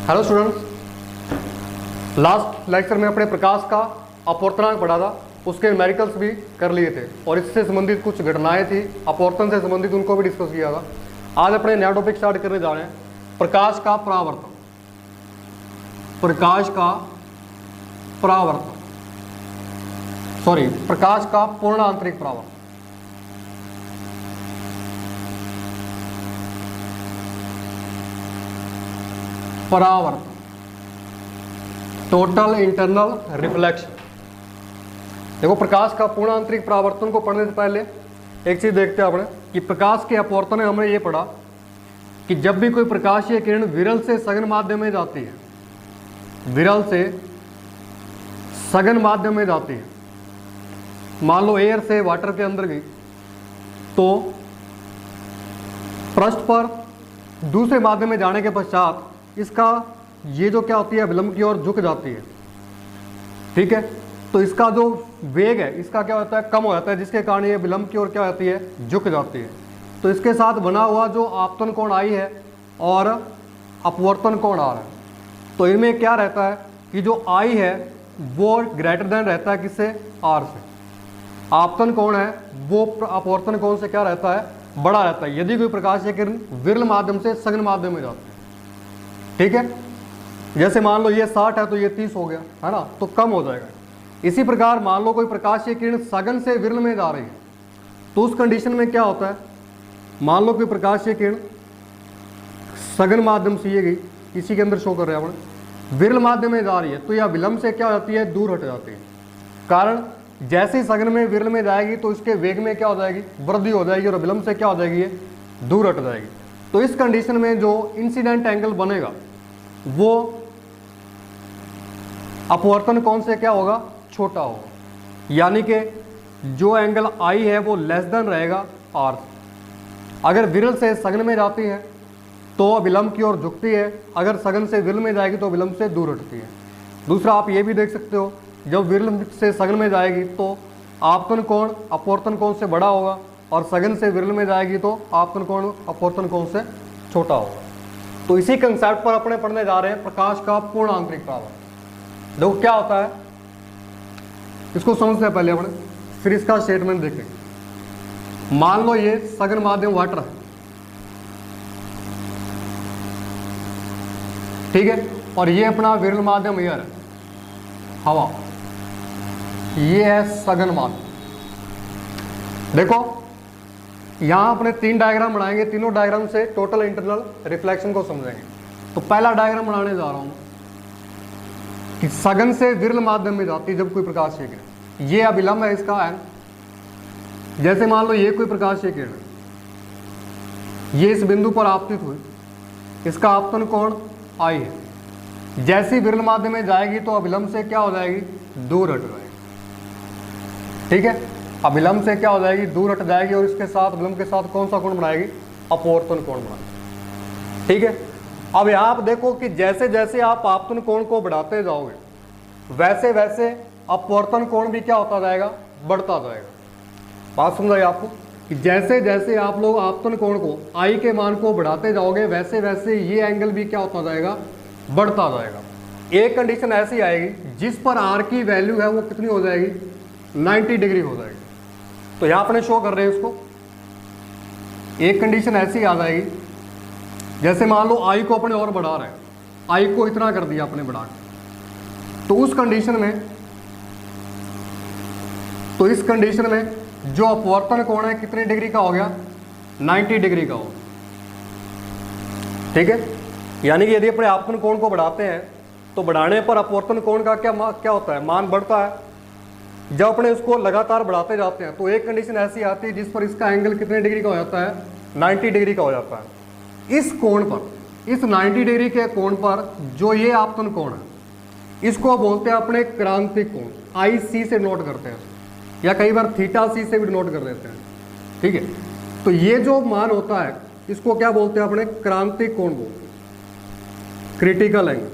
Hello students, last lecture में अपने प्रकाश का अपवर्तनांक पढ़ा था, उसके न्यूमेरिकल्स भी कर लिए थे और इससे संबंधित कुछ घटनाएं थी अपवर्तन से संबंधित, उनको भी डिस्कस किया था। आज अपने नया टॉपिक स्टार्ट करने जा रहे हैं, प्रकाश का परावर्तन। प्रकाश का परावर्तन, सॉरी, प्रकाश का पूर्ण आंतरिक परावर्तन। परावर्तन, टोटल इंटरनल रिफ्लेक्शन। देखो, प्रकाश का पूर्ण आंतरिक परावर्तन को पढ़ने से पहले एक चीज देखते हैं अपने कि प्रकाश के अपवर्तन में हमने ये पढ़ा कि जब भी कोई प्रकाशीय किरण विरल से सघन माध्यम में जाती है, विरल से सघन माध्यम में जाती है, मान लो एयर से वाटर के अंदर गई, तो पृष्ठ पर दूसरे माध्यम में जाने के पश्चात इसका ये जो क्या होती है, विलंब की ओर झुक जाती है। ठीक है, तो इसका जो वेग है इसका क्या होता है, कम हो जाता है, जिसके कारण ये विलंब की ओर क्या होती है, झुक जाती है। तो इसके साथ बना हुआ जो आपतन कोण आई है और अपवर्तन कोण आ रहा है, तो इनमें क्या रहता है कि जो आई है वो ग्रेटर देन रहता है किससे, आर से। आपतन कोण है वो अपवर्तन कोण से क्या रहता है, बड़ा रहता है, यदि कोई प्रकाशीय किरण विरल माध्यम से सघन माध्यम में जाती है। ठीक है, जैसे मान लो ये 60 है तो ये 30 हो गया, है ना, तो कम हो जाएगा। इसी प्रकार मान लो कोई प्रकाशीय किरण सघन से विरल में जा रही है, तो उस कंडीशन में क्या होता है, मान लो कोई प्रकाशीय किरण सघन माध्यम से ये गई, इसी के अंदर शो कर रहे हैं अपने, विरल माध्यम में जा रही है, तो यह विलंब से क्या हो जाती है, दूर हट जाती है। कारण जैसे ही सघन में विरल में जाएगी तो इसके वेग में क्या हो जाएगी, वृद्धि हो जाएगी, और विलंब से क्या हो जाएगी, ये दूर हट जाएगी। तो इस कंडीशन में जो इंसिडेंट एंगल बनेगा वो अपवर्तन कोण से क्या होगा, छोटा होगा, यानी कि जो एंगल आई है वो लेस देन रहेगा आर। अगर विरल से सघन में जाती है तो विलंब की ओर झुकती है, अगर सघन से विरल में जाएगी तो विलंब से दूर हटती है। दूसरा आप ये भी देख सकते हो, जब विरल से सघन में जाएगी तो आपतन कोण अपवर्तन कोण से बड़ा होगा, और सघन से विरल में जाएगी तो आपतन कोण अपवर्तन कोण से छोटा होगा। तो इसी कंसेप्ट पर अपने पढ़ने जा रहे हैं प्रकाश का पूर्ण आंतरिक परावर्तन। देखो क्या होता है, इसको समझते हैं पहले अपने, फिर इसका स्टेटमेंट देखेंगे। मान लो ये सघन माध्यम वाटर है, ठीक है, और ये अपना विरल माध्यम एयर है, हवा, ये है सघन माध्यम। देखो यहां अपने 3 डायग्राम बनाएंगे, तीनों डायग्राम से टोटल इंटरनल रिफ्लेक्शन को समझेंगे। तो पहला डायग्राम बनाने जा रहा हूं कि सघन से विरल माध्यम में जाती है जब कोई प्रकाशीय किरण, ये अभिलंब है इसका एन। जैसे मान लो ये कोई प्रकाशीय किरण, ये इस बिंदु पर आपतित हुई, इसका आपतन कोण आई है, जैसी विरल माध्यम में जाएगी तो अभिलंब से क्या हो जाएगी, दूर हट जाएगी। ठीक है, अभिलंब से क्या हो जाएगी, दूर हट जाएगी, और इसके साथ विलंब के साथ कौन सा कोण बनाएगी, अपवर्तन कोण बनाएगी। ठीक है, अब यहाँ आप देखो कि जैसे जैसे आप आपतन कोण को बढ़ाते जाओगे वैसे वैसे अपवर्तन कोण भी क्या होता जाएगा, बढ़ता जाएगा। बात समझ आई आपको कि जैसे जैसे आप लोग आपतन कोण को आई के मान को बढ़ाते जाओगे वैसे वैसे ये एंगल भी क्या होता जाएगा, बढ़ता जाएगा। एक कंडीशन ऐसी आएगी जिस पर आर की वैल्यू है वो कितनी हो जाएगी, 90 डिग्री हो जाएगी। तो यहां अपने शो कर रहे हैं उसको, एक कंडीशन ऐसी आ जाएगी, जैसे मान लो आई को अपने और बढ़ा रहे हैं, आई को इतना कर दिया अपने बढ़ा के, तो उस कंडीशन में, तो इस कंडीशन में जो अपवर्तन कोण है कितने डिग्री का हो गया, 90 डिग्री का हो। ठीक है, यानी कि यदि अपने आपतन कोण को बढ़ाते हैं तो बढ़ाने पर अपवर्तन कोण का क्या होता है, मान बढ़ता है। जब अपने उसको लगातार बढ़ाते जाते हैं तो एक कंडीशन ऐसी आती है जिस पर इसका एंगल कितने डिग्री का हो जाता है, 90 डिग्री का हो जाता है। इस कोण पर, इस 90 डिग्री के कोण पर जो ये आपतन कोण है, इसको बोलते हैं अपने क्रांतिक कोण, IC से नोट करते हैं, या कई बार θc से भी नोट कर देते हैं। ठीक है, तो ये जो मान होता है इसको क्या बोलते हैं, अपने क्रांतिक कोण बोलते हैं, क्रिटिकल एंगल।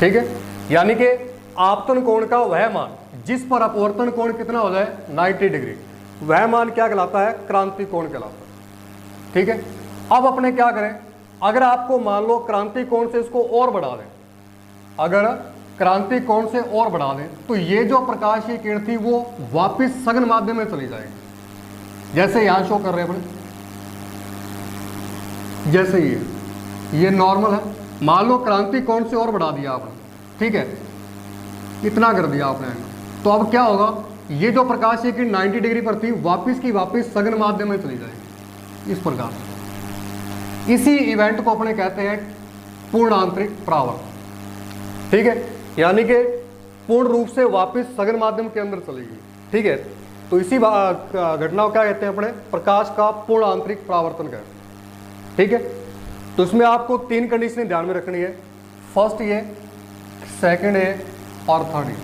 ठीक है, यानी कि आपतन कोण का वह मान जिस पर अपवर्तन कोण कितना हो जाए, 90 डिग्री, वह मान क्या कहलाता है, क्रांतिक कोण कहलाता है। ठीक है, अब अपने क्या करें, अगर आपको मान लो क्रांति कोण से इसको और बढ़ा दें, अगर क्रांति कोण से और बढ़ा दें तो ये जो प्रकाशीय किरण थी वो वापस सघन माध्यम में चली जाएगी। जैसे यहां शो कर रहे हैं अपने, जैसे ये नॉर्मल है, मान लो क्रांति कोण से और बढ़ा दिया आपने, ठीक है, इतना कर दिया आपने, तो अब क्या होगा, ये जो प्रकाशीय किरण 90 डिग्री पर थी वापस की वापस सघन माध्यम में चली जाएगी। इस प्रकार इसी इवेंट को अपने कहते हैं पूर्ण आंतरिक परावर्तन, ठीक है, यानी कि पूर्ण रूप से वापस सघन माध्यम के अंदर चलेगी, ठीक है। तो इसी घटना को क्या कहते हैं अपने, प्रकाश का पूर्ण आंतरिक परावर्तन कहते हैं, ठीक है। तो इसमें आपको 3 कंडीशनें ध्यान में रखनी है, फर्स्ट ये, सेकंड ये और थर्ड ये,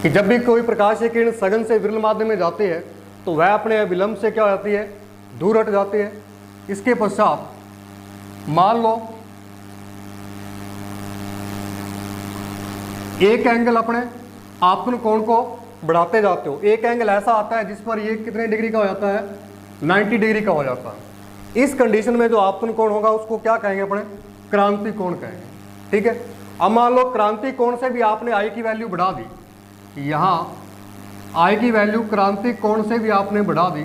कि जब भी कोई प्रकाशीय किरण सघन से विरल माध्यम में जाती है तो वह अपने विलंब से क्या हो जाती है, दूर हट जाती है। इसके पश्चात मान लो एक एंगल अपने आपतन कोण को बढ़ाते जाते हो, एक एंगल ऐसा आता है जिस पर ये कितने डिग्री का हो जाता है, 90 डिग्री का हो जाता है। इस कंडीशन में जो आपतन कोण होगा उसको क्या कहेंगे अपने, क्रांति कोण कहेंगे, ठीक है। अब मान लो क्रांति कोण से भी आपने आई की वैल्यू बढ़ा दी, यहां आई की वैल्यू क्रांति कोण से भी आपने बढ़ा दी,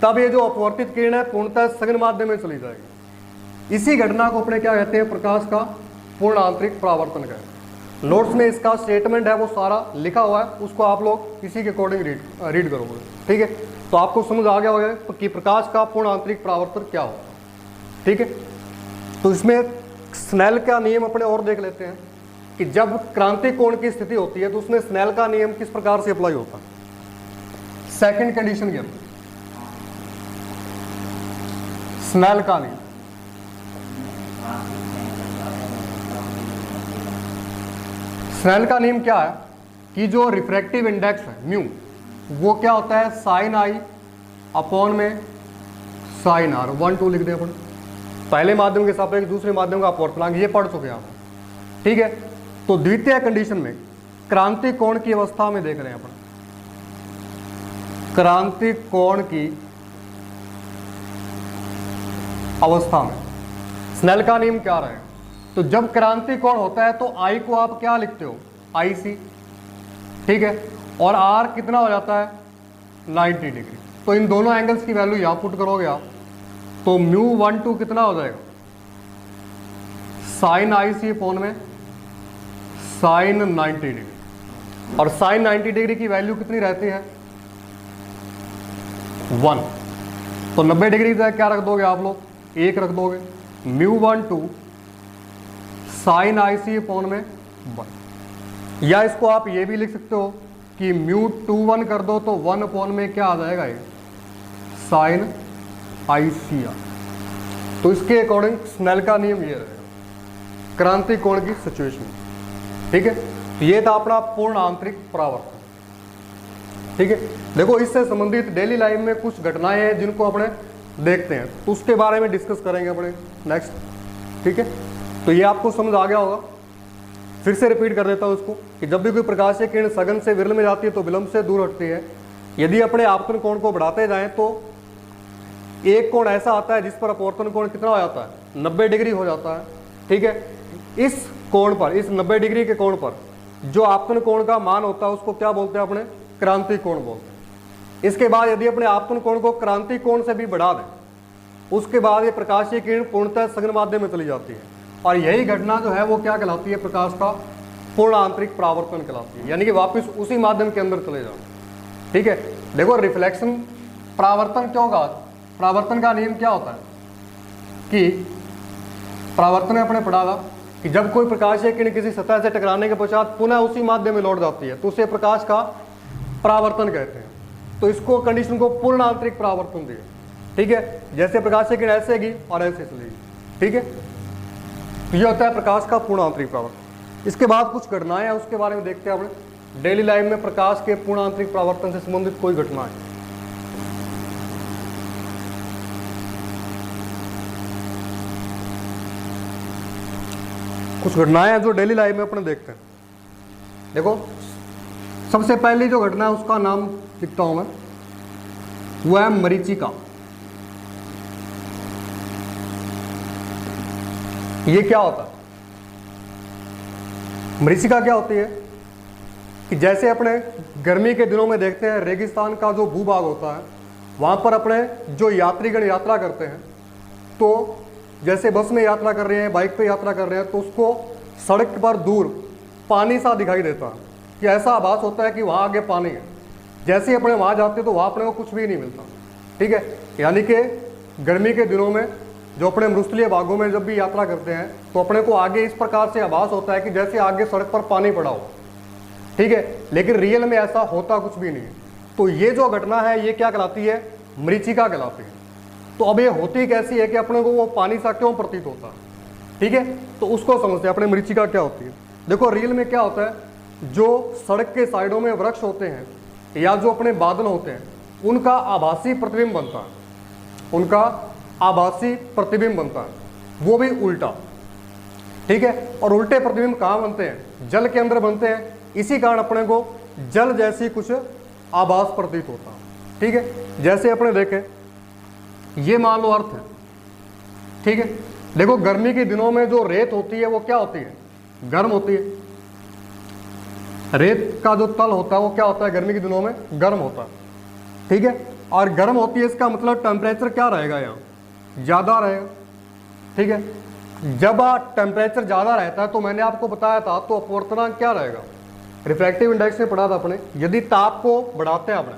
तब ये जो अपवर्तित किरण है पूर्णतः सघन माध्यम में चली जाएगी। इसी घटना को अपने क्या कहते हैं, प्रकाश का पूर्ण आंतरिक परावर्तन कहते हैं। नोट्स में इसका स्टेटमेंट है वो सारा लिखा हुआ है, उसको आप लोग इसी के अकॉर्डिंग रीड करोगे, ठीक है। तो आपको समझ आ गया होगा कि प्रकाश का पूर्ण आंतरिक परावर्तन क्या होता है, ठीक है। तो इसमें स्नेल का नियम अपने और देख लेते हैं कि जब क्रांति कोण की स्थिति होती है तो उसमें स्नेल का नियम किस प्रकार से अप्लाई होता है। सेकंड कंडीशन के अंदर स्नेल का नियम, स्नेल का नियम क्या है कि जो रिफ्रैक्टिव इंडेक्स है म्यू, वो क्या होता है, साइन आई अपॉन में साइन आर, 1 2 लिख दें अपन, पहले माध्यम के सापेक्ष दूसरे माध्यम का अपवर्तनांक, ये पढ़ चुके हैं आप, ठीक है। तो द्वितीय कंडीशन में क्रांति कोण की अवस्था में देख रहे हैं अपन, क्रांति कोण की अवस्था में स्नेल का नियम क्या रहेगा। तो जब क्रांति कोण होता है तो आई को आप क्या लिखते हो, आई सी, ठीक है, और आर कितना हो जाता है, 90 डिग्री। तो इन दोनों एंगल्स की वैल्यू यहां पुट करोगे आप, तो म्यू 1 2 कितना हो जाएगा, साइन आई सी अपॉन में साइन 90 डिग्री, और साइन 90 डिग्री की वैल्यू कितनी रहती है, 1। तो 90 डिग्री की क्या रख दोगे आप लोग, 1 रख दोगे, म्यू 1 2 साइन आई सी अपॉन में 1। या इसको आप ये भी लिख सकते हो कि म्यू 2 1 कर दो तो 1 अपॉन में क्या आ जाएगा, ये साइन आई सी आर। तो इसके अकॉर्डिंग स्नेल का नियम ये रहेगा क्रांति कोण की सिचुएशन, ठीक है। तो ये था अपना पूर्ण आंतरिक परावर्तन, ठीक है। देखो इससे संबंधित डेली लाइफ में कुछ घटनाएं हैं जिनको अपने देखते हैं, तो उसके बारे में डिस्कस करेंगे अपने नेक्स्ट, ठीक है। तो ये आपको समझ आ गया होगा, फिर से रिपीट कर देता हूँ उसको कि जब भी कोई प्रकाशीय किरण सघन से विरल में जाती है तो विलंब से दूर हटती है। यदि अपने आपतन कोण को बढ़ाते जाएं तो एक कोण ऐसा आता है जिस पर अपवर्तन कोण कितना हो जाता है, 90 डिग्री हो जाता है, ठीक है। इस कोण पर, इस 90 डिग्री के कोण पर जो आपतन कोण का मान होता है उसको क्या बोलते हैं अपने, क्रांति कोण बोलते हैं। इसके बाद यदि अपने आपतन कोण को क्रांति कोण से भी बढ़ा दें, उसके बाद ये प्रकाशीय किरण पूर्णतः सघन माध्यम में चली जाती है, और यही घटना जो है वो क्या कहलाती है, प्रकाश का पूर्ण आंतरिक परावर्तन कहलाती है, यानी कि वापस उसी माध्यम के अंदर चले जाओ, ठीक है। देखो रिफ्लेक्शन परावर्तन क्यों होगा, परावर्तन का नियम क्या होता है कि परावर्तन में अपने पढ़ा था कि जब कोई प्रकाशीय किरण किसी सतह से टकराने के पश्चात पुनः उसी माध्यम में लौट जाती है तो उसे प्रकाश का परावर्तन कहते हैं। तो इसको कंडीशन को पूर्ण आंतरिक परावर्तन दिए, ठीक है। जैसे प्रकाशीय किरण ऐसे गई और ऐसे चलेगी, ठीक है। तो ये होता है प्रकाश का पूर्ण आंतरिक परावर्तन। इसके बाद कुछ घटनाएं हैं उसके बारे में देखते हैं अपने डेली लाइफ में प्रकाश के पूर्ण आंतरिक परावर्तन से संबंधित कोई घटना है। कुछ घटनाएं हैं जो डेली लाइफ में अपने देखते हैं। देखो सबसे पहली जो घटना है उसका नाम लिखता हूं मैं, वो है मरीचिका। ये क्या होता है, मरीचिका क्या होती है कि जैसे अपने गर्मी के दिनों में देखते हैं रेगिस्तान का जो भूभाग होता है वहाँ पर अपने जो यात्रीगण यात्रा करते हैं, तो जैसे बस में यात्रा कर रहे हैं, बाइक पे यात्रा कर रहे हैं, तो उसको सड़क पर दूर पानी सा दिखाई देता है कि ऐसा आभास होता है कि वहाँ आगे पानी है। जैसे ही अपने वहाँ जाते हैं तो वहाँ अपने को कुछ भी नहीं मिलता। ठीक है, यानी कि गर्मी के दिनों में जो अपने मरुस्थलीय भागों में जब भी यात्रा करते हैं तो अपने को आगे इस प्रकार से आभास होता है कि जैसे आगे सड़क पर पानी पड़ा हो। ठीक है, लेकिन रियल में ऐसा होता कुछ भी नहीं है। तो ये जो घटना है ये क्या कहलाती है, मरीचिका कहलाती है। तो अब ये होती कैसी है कि अपने को वो पानी सा क्यों प्रतीत होता है। ठीक है, तो उसको समझते हैं अपने मरीचिका क्या होती है। देखो रियल में क्या होता है, जो सड़क के साइडों में वृक्ष होते हैं या जो अपने बादल होते हैं उनका आभासी प्रतिबिंब बनता है, उनका आभासी प्रतिबिंब बनता है, वो भी उल्टा। ठीक है, और उल्टे प्रतिबिंब कहाँ बनते हैं, जल के अंदर बनते हैं। इसी कारण अपने को जल जैसी कुछ आभास प्रतीत होता है। ठीक है, जैसे अपने देखें ये मान लो अर्थ है। ठीक है, देखो गर्मी के दिनों में जो रेत होती है वो क्या होती है, गर्म होती है। रेत का जो तल होता है वो क्या होता है, गर्मी के दिनों में गर्म होता है। ठीक है, और गर्म होती है इसका मतलब टेम्परेचर क्या रहेगा, यहाँ ज़्यादा रहेगा। ठीक है, जब टेम्परेचर ज़्यादा रहता है तो मैंने आपको बताया था तो अपवर्तनांक क्या रहेगा, रिफ्रैक्टिव इंडेक्स में पढ़ा था अपने। यदि ताप को बढ़ाते हैं अपने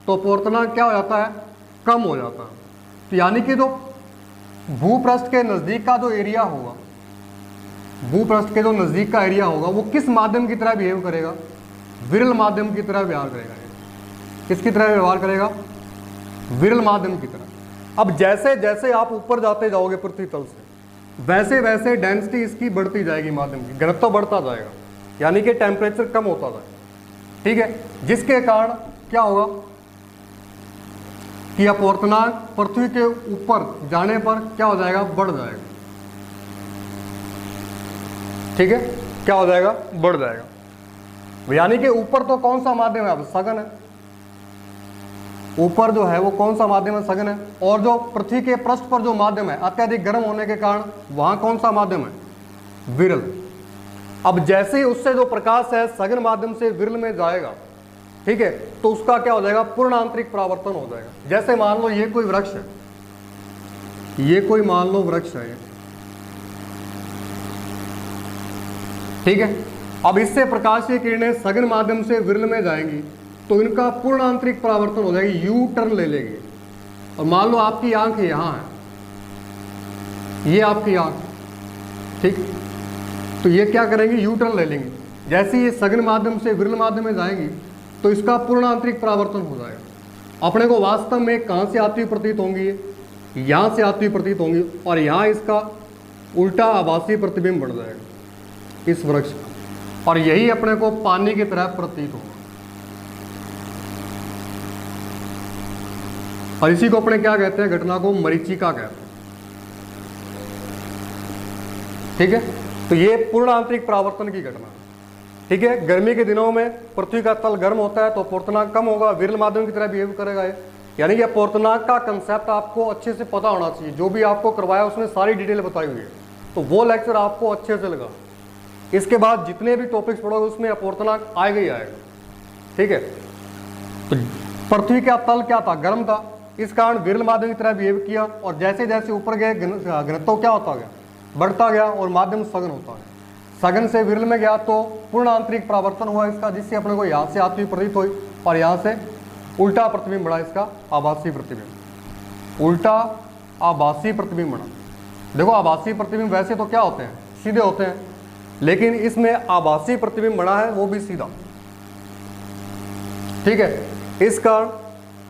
तो अपवर्तनांक क्या हो जाता है, कम हो जाता है। तो यानी कि जो भूपृष्ठ के नज़दीक का जो एरिया होगा, भूपृष्ठ के जो नज़दीक का एरिया होगा वो किस माध्यम की तरह बिहेव करेगा, विरल माध्यम की तरह व्यवहार करेगा। किसकी तरह व्यवहार करेगा, विरल माध्यम की तरह। अब जैसे जैसे आप ऊपर जाते जाओगे पृथ्वी तल से वैसे वैसे डेंसिटी इसकी बढ़ती जाएगी, माध्यम की घनत्व बढ़ता जाएगा, यानी कि टेम्परेचर कम होता जाएगा। ठीक है, जिसके कारण क्या होगा कि अपवर्तनांक पृथ्वी के ऊपर जाने पर क्या हो जाएगा, बढ़ जाएगा। ठीक है, क्या हो जाएगा, बढ़ जाएगा। यानी कि ऊपर तो कौन सा माध्यम है, अब सघन है। ऊपर जो है वो कौन सा माध्यम है, सघन है। और जो पृथ्वी के पृष्ठ पर जो माध्यम है अत्यधिक गर्म होने के कारण वहां कौन सा माध्यम है, विरल। अब जैसे ही उससे जो प्रकाश है सघन माध्यम से विरल में जाएगा, ठीक है, तो उसका क्या हो जाएगा, पूर्ण आंतरिक परावर्तन हो जाएगा। जैसे मान लो ये कोई वृक्ष है, ये कोई मान लो वृक्ष है, ठीक है। अब इससे प्रकाशीय किरणें सघन माध्यम से विरल में जाएंगी तो इनका पूर्ण आंतरिक परावर्तन हो जाएगी, यू टर्न ले लेगी। और मान लो आपकी आंख यहाँ है, ये आपकी आंख, ठीक, तो ये क्या करेंगे, यू टर्न ले लेंगे। जैसे ये सघन माध्यम से विरल माध्यम में जाएंगी तो इसका पूर्ण आंतरिक परावर्तन हो जाएगा। अपने को वास्तव में कहाँ से आती हुई प्रतीत होंगी, यहाँ से आती हुई प्रतीत होंगी, और यहाँ इसका उल्टा आभासी प्रतिबिंब बढ़ जाएगा इस वृक्ष का, और यही अपने को पानी की तरह प्रतीत होगा। और इसी को अपने क्या कहते हैं, घटना को मरीचिका कहते हैं। ठीक है, तो ये पूर्ण आंतरिक परावर्तन की घटना है। ठीक है, गर्मी के दिनों में पृथ्वी का तल गर्म होता है तो अपवर्तनांक कम होगा, विरल माध्यम की तरह बिहेव करेगा ये। यानी कि अपवर्तनांक का कंसेप्ट आपको अच्छे से पता होना चाहिए। जो भी आपको करवाया उसमें सारी डिटेल बताई हुई है, तो वो लेक्चर आपको अच्छे से लगा। इसके बाद जितने भी टॉपिक्स पढ़ोगे उसमें अपवर्तनांक आएगा ही आएगा। ठीक है, तो पृथ्वी का तल क्या था, गर्म था, इस कारण विरल माध्यम की तरह बिहेव किया, और जैसे जैसे ऊपर गए घनत्व क्या होता गया, बढ़ता गया, और माध्यम सघन होता गया। सघन से विरल में गया तो पूर्ण आंतरिक परावर्तन हुआ इसका, जिससे अपने को यहाँ से आती हुई प्रतीत हुई, और यहाँ से उल्टा प्रतिबिंब बना इसका, आभासी प्रतिबिंब, उल्टा आभासी प्रतिबिंब बना। देखो आभासी प्रतिबिंब वैसे तो क्या होते हैं, सीधे होते हैं, लेकिन इसमें आभासी प्रतिबिंब बना है वो भी सीधा। ठीक है, इस कारण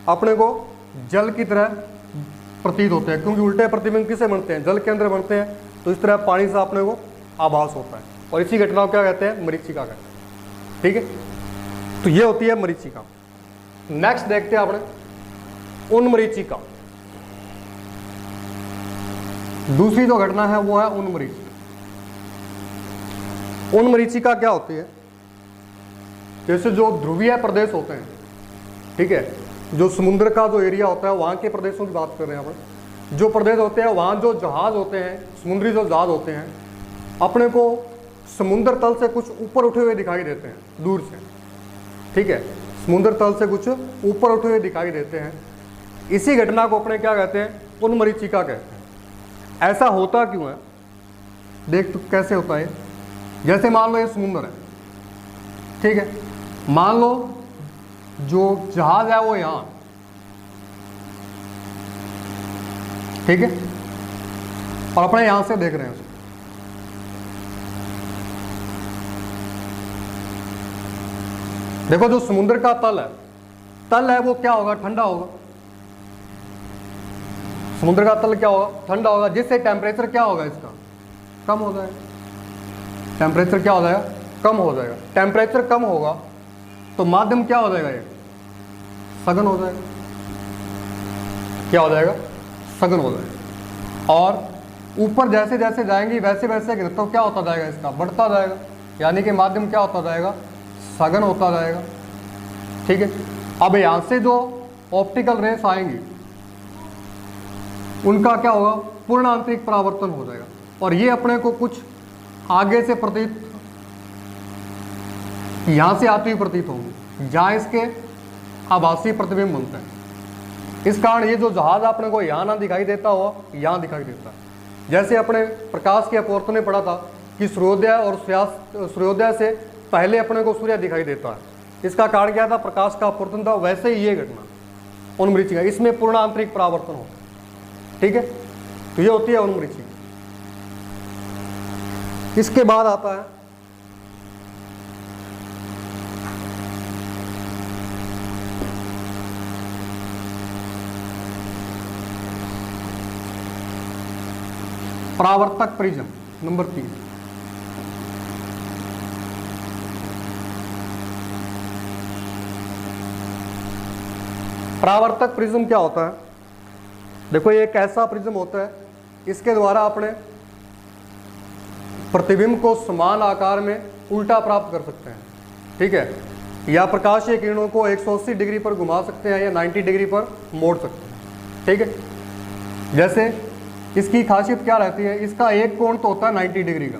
अपने को जल की तरह प्रतीत होते हैं, क्योंकि उल्टे प्रतिबिंब किसे बनते हैं, जल के अंदर बनते हैं। तो इस तरह पानी से अपने को आभास होता है, और इसी घटना को क्या कहते हैं, मरीचिका कहते हैं। ठीक है, तो ये होती है मरीचिका। नेक्स्ट देखते हैं अपने उन्मरीचिका। दूसरी जो घटना है वो है उन्मरीचिका। उन्मरीचिका क्या होती है, जैसे जो ध्रुवीय प्रदेश होते हैं, ठीक है, जो समुद्र का जो एरिया होता है वहां के प्रदेशों की बात कर रहे हैं अपन, जो प्रदेश होते हैं वहाँ जो जहाज़ होते हैं, समुद्री जो जहाज़ होते हैं, अपने को समुद्र तल से कुछ ऊपर उठे हुए दिखाई देते हैं दूर से, ठीक है, समुद्र तल से कुछ ऊपर उठे हुए दिखाई देते हैं। इसी घटना को अपने क्या कहते हैं, उन्मरीचिका कहते हैं। ऐसा होता क्यों है, देख तो कैसे होता है। जैसे मान लो ये समुद्र है, ठीक है, मान लो जो जहाज है वो यहाँ, ठीक है, और अपने यहां से देख रहे हैं उसको। देखो जो समुद्र का तल है वो क्या होगा, ठंडा होगा। समुद्र का तल क्या होगा, ठंडा होगा, जिससे टेम्परेचर क्या होगा इसका, कम हो जाएगा। टेम्परेचर क्या हो जाएगा, कम हो जाएगा। टेम्परेचर कम होगा तो माध्यम क्या हो जाएगा, ये सघन हो जाएगा। क्या हो जाएगा, सघन हो जाएगा। और ऊपर जैसे जैसे जाएंगी वैसे वैसे घनत्व क्या होता जाएगा, इसका बढ़ता जाएगा, यानी कि माध्यम क्या होता जाएगा, सघन होता जाएगा, ठीक है। अब यहाँ से जो ऑप्टिकल रेस आएंगी उनका क्या होगा, पूर्ण आंतरिक परावर्तन हो जाएगा। और ये अपने को कुछ आगे से प्रतीत, यहाँ से आती हुई प्रतीत होंगी, जहाँ इसके आभासी प्रतिबिंब बनते हैं। इस कारण ये जो जहाज अपने को यहाँ ना दिखाई देता हो, यहाँ दिखाई देता है। जैसे अपने प्रकाश के अपवर्तन में पढ़ा था कि सूर्योदय और सूर्योदय से पहले अपने को सूर्य दिखाई देता है। इसका कारण क्या था, प्रकाश का अपवर्तन था। वैसे ही ये घटना उन्मरीचिका, इसमें पूर्ण आंतरिक परावर्तन होता है, ठीक है। तो ये होती है उन्मरीचिका। इसके बाद आता है परावर्तक प्रिज्म, नंबर 3। परावर्तक प्रिज्म क्या होता है, देखो ये एक ऐसा प्रिज्म होता है, इसके द्वारा अपने प्रतिबिंब को समान आकार में उल्टा प्राप्त कर सकते हैं, ठीक है। या प्रकाशीय किरणों को 180 डिग्री पर घुमा सकते हैं या 90 डिग्री पर मोड़ सकते हैं, ठीक है। जैसे इसकी खासियत क्या रहती है, इसका एक कोण तो होता है 90 डिग्री का,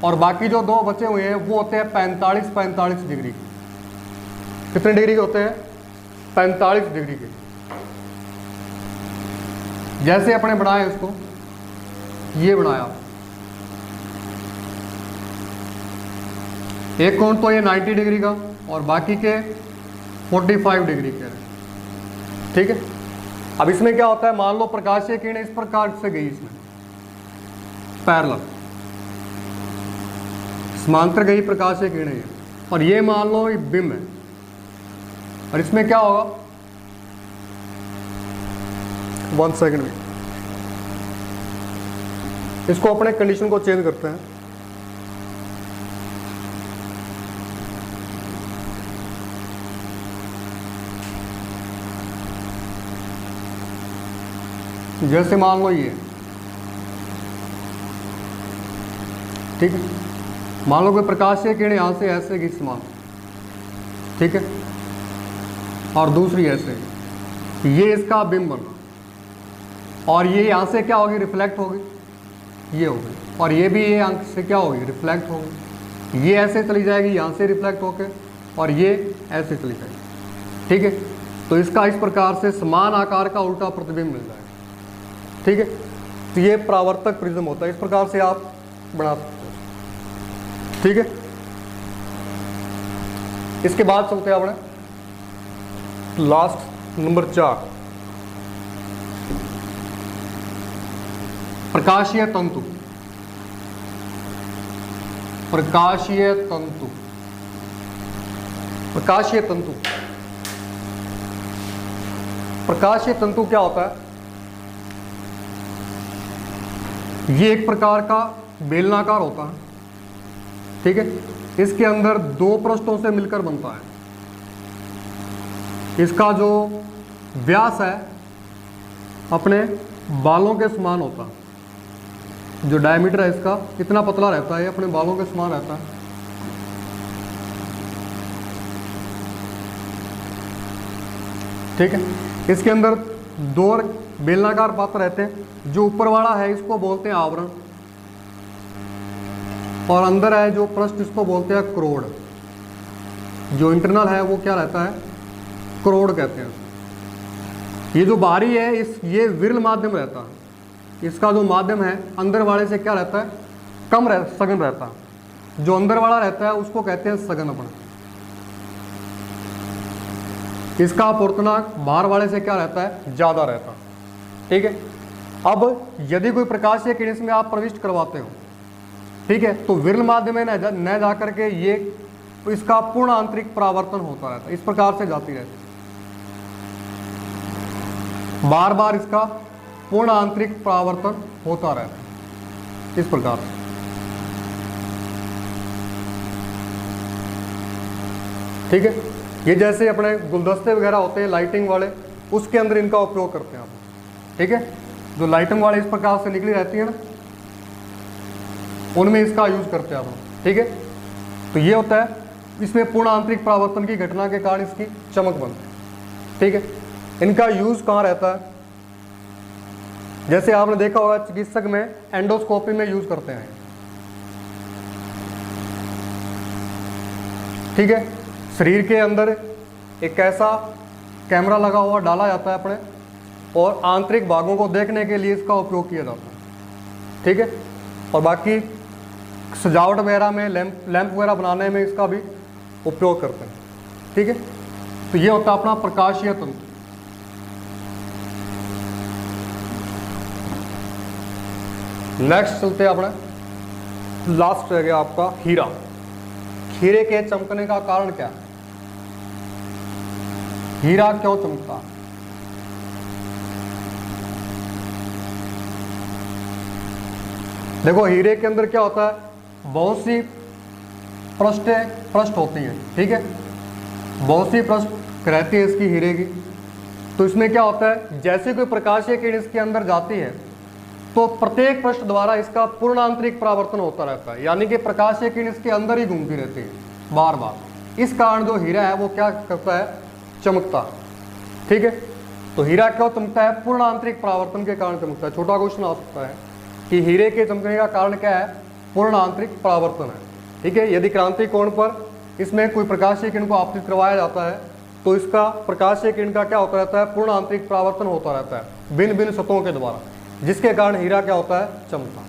और बाकी जो दो बचे हुए हैं वो होते हैं 45 डिग्री के। कितने डिग्री के होते हैं, 45 डिग्री के। जैसे अपने बनाए इसको, ये बनाया, एक कोण तो ये 90 डिग्री का और बाकी के 45 डिग्री के, ठीक है। अब इसमें क्या होता है, मान लो प्रकाशीय किरणें इस प्रकार से गई, इसमें पैरेलल समांतर गई प्रकाशीय किरणें, और ये मान लो एक बिंब है, और इसमें क्या होगा, 1 सेकेंड में इसको अपने कंडीशन को चेंज करते हैं। जैसे मान लो ये, ठीक है, मान लो कोई प्रकाशीय किरण यहाँ से ऐसे की समान, ठीक है, और दूसरी ऐसे, ये इसका बिंब बना, और ये यहाँ से क्या होगी, रिफ्लेक्ट होगी, ये होगी, और ये भी ये अंक से क्या होगी, रिफ्लेक्ट होगी। ये ऐसे चली जाएगी यहाँ से रिफ्लेक्ट होके, और ये ऐसे चली जाएगी, ठीक है। तो इसका इस प्रकार से समान आकार का उल्टा प्रतिबिंब मिल जाएगा, ठीक है। तो ये परावर्तक प्रिज्म होता है, इस प्रकार से आप बना सकते हो, ठीक है। इसके बाद चलते हैं अपने लास्ट नंबर 4, प्रकाशीय तंतु। प्रकाशीय तंतु, प्रकाशीय तंतु, प्रकाशीय तंतु क्या होता है, ये एक प्रकार का बेलनाकार होता है, ठीक है। इसके अंदर 2 पृष्ठों से मिलकर बनता है। इसका जो व्यास है अपने बालों के समान होता है, जो डायमीटर है इसका इतना पतला रहता है, अपने बालों के समान रहता है, ठीक है। इसके अंदर दो बेलनाकार पात्र रहते हैं। जो ऊपर वाला है इसको बोलते हैं आवरण, और अंदर है जो पृष्ठ इसको बोलते हैं क्रोड। जो इंटरनल है वो क्या रहता है, क्रोड कहते हैं। ये जो बाहरी है ये विरल माध्यम रहता है। इसका जो माध्यम है अंदर वाले से क्या रहता है, सघन रहता है। जो अंदर वाला रहता है उसको कहते हैं सघन अपण। इसका अपूर्णांक बाहर वाले से क्या रहता है, ज्यादा रहता है। ठीक है। अब यदि कोई प्रकाशीय किरण इसमें आप प्रविष्ट करवाते हो, ठीक है, तो विरल माध्यम में न जा करके ये इसका पूर्ण आंतरिक परावर्तन होता रहता है। इस प्रकार से जाती रहती है, बार बार इसका पूर्ण आंतरिक परावर्तन होता रहता है इस प्रकार से। ठीक है। ये जैसे अपने गुलदस्ते वगैरह होते हैं लाइटिंग वाले, उसके अंदर इनका उपयोग करते हैं आप। ठीक है। जो लाइटिंग वाले इस प्रकार से निकली रहती है ना, उनमें इसका यूज करते हैं आप। ठीक है। तो ये होता है, इसमें पूर्ण आंतरिक परावर्तन की घटना के कारण इसकी चमक बनती है। ठीक है। इनका यूज कहाँ रहता है, जैसे आपने देखा होगा चिकित्सक में एंडोस्कोपी में यूज करते हैं। ठीक है। शरीर के अंदर एक ऐसा कैमरा लगा हुआ डाला जाता है अपने, और आंतरिक भागों को देखने के लिए इसका उपयोग किया जाता है। ठीक है। और बाकी सजावट वगैरह में लैंप वगैरह बनाने में इसका भी उपयोग करते हैं। ठीक है। तो ये होता है अपना प्रकाशीय तंत्र। नेक्स्ट चलते हैं अपने, लास्ट रह गया आपका हीरा। हीरे के चमकने का कारण क्या है, हीरा क्यों चमकता है? देखो हीरे के अंदर क्या होता है, बहुत सी पृष्ठ होती हैं। ठीक है। बहुत सी पृष्ठ रहती है इसकी हीरे की। तो इसमें क्या होता है, जैसे कोई प्रकाशीय किरण इसके अंदर जाती है तो प्रत्येक पृष्ठ द्वारा इसका पूर्ण आंतरिक परावर्तन होता रहता है, यानी कि प्रकाशीय किरण इसके अंदर ही घूमती रहती है बार बार। इस कारण जो हीरा है वो क्या करता है, चमकता है। ठीक है। तो हीरा क्यों चमकता है, पूर्ण आंतरिक परावर्तन के कारण चमकता है। छोटा क्वेश्चन आ सकता है कि हीरे के चमकने का कारण क्या है, पूर्ण आंतरिक परावर्तन है। ठीक है। यदि क्रांति कोण पर इसमें कोई प्रकाशीय किरण को आपतित करवाया जाता है तो इसका प्रकाशीय किरण का क्या होता रहता है, पूर्ण आंतरिक परावर्तन होता रहता है भिन्न भिन्न सतहों के द्वारा, जिसके कारण हीरा क्या होता है, चमकता।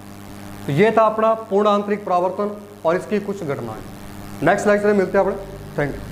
तो ये था अपना पूर्ण आंतरिक परावर्तन और इसकी कुछ घटनाएं। नेक्स्ट लेक्चर में मिलते हैं अपने। Thank you.